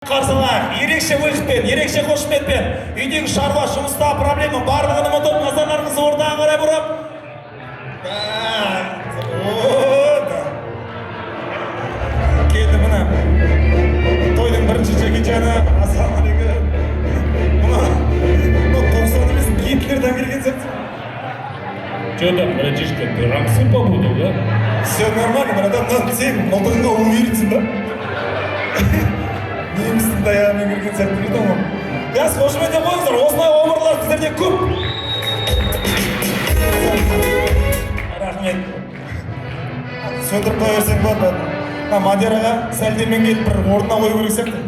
Қарсылар, ерекше өлшікпен, ерекше қошыметпен, үйдегі шаруа, жұмыста проблема барлығын ұмытып, назарларыңызды ортаға қарай бұрып. Келді мына тойдың бірінші жекенжаны, ассалаумағалейкум. Мына 90 емес, Гитлерден келген сияқты. Что там, братишка, ты рамсы побудил, да? Все нормально, братан, но сен мылтығыңа уверенсің ба? Немістің даяғымен келген сияқты білдің ғой. Яс, қошымет деп қойыңыздар, осылай омырлар сіздерде көп. Рахмет. Сөндіріп қоя берсең болады. Мадираға сәлдемен келіп бір орнына қою керек сияқты.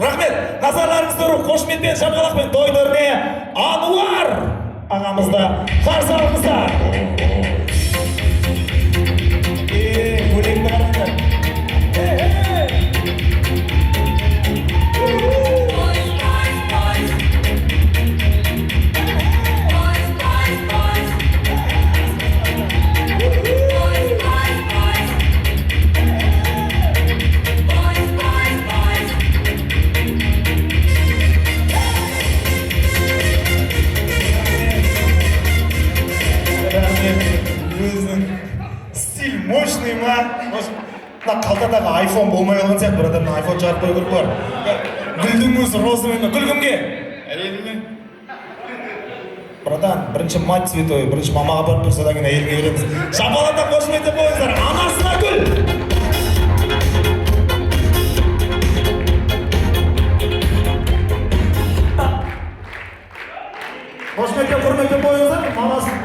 Рахмет, назарларыңызды ұрып, қошыметпен, шапқалақпен тойдырне Ануар ағамызды қарсы алыңыздар. Көйлегімді қараңдар. Стиль мощный ма? Мына қалтадағы айфон болмай қалған сияқты, бір адамның айфон жарып қою керек бар. Гүлдің өзі розовый ма? Гүл кімге? Әйеліңе. Братан, бірінші мать святой, бірінші мамаға барып бір содан кейін әйеліңе береміз. Шапалата қошымет деп қойыңыздар, анасына гүл! Қошымет деп құрмет деп қойыңыздар, мамасын.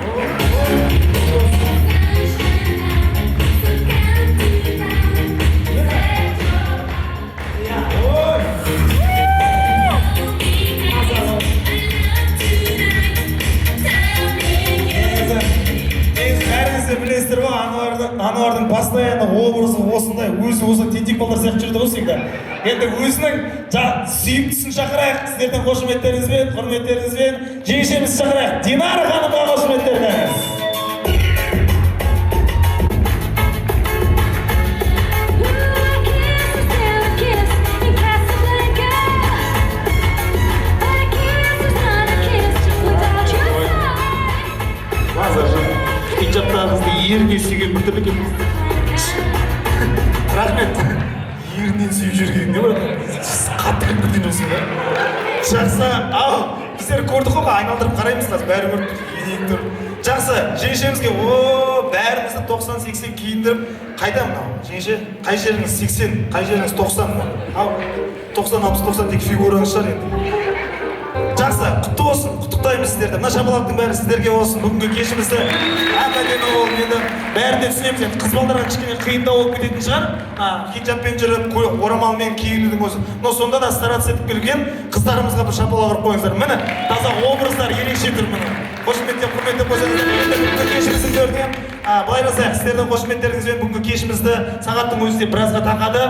Білесіздер ба, Ануардың постоянно образы осындай, өзі тентек балдар сияқты жүрді ғой всегда. Енді өзінің сүйіктісін шақырайық, сіздердің қошыметтеріңізбен, құрметтеріңізбен, жеңешемізді шақырайық. Динара ханымға қошыметтеріңіз. Хиджаптарыңызды еріне сүйген бір түрлі екен. Рахмет. Ерінен сүйіп жүрген не бар? Қатты күлкіден өсің ба? Жақсы. Ау, біздер көрдік қой, айналдырып қараймыз қазір, бәрі көрдік. Енең тұр. Жақсы, жеңешемізге бәрімізді 90-80 киіндіріп, қайда мынау? Жеңеше, қай жеріңіз 80, қай жеріңіз 90 ма? Ау, 90-60-90 тек фигураңыз шығар енді. Жақсы, құтты болсын, құттықтаймыз сіздерді. Мына шапалақтың бәрі сіздерге болсын. Бүгінгі кешімізді әп-әдемі болып, енді бәрінде түсінеміз. Енді қыз балдарға кішкене қиындау болып кететін шығар. Хиджабпен жүріп, орамалмен киінудің өзі. Но сонда да стараться етіп келген қыздарымызға бір шапалақ ұрып қойыңыздар. Міне, таза образдар ерекше тұр міне. Қошеметтеп, құрметтеп қойсаңыздар. Бүгінгі кешіміздің көрінген. Былай жасайық, сіздердің қошеметтеріңізбен бүгінгі кешімізді сағаттың өзінде біразға тақады.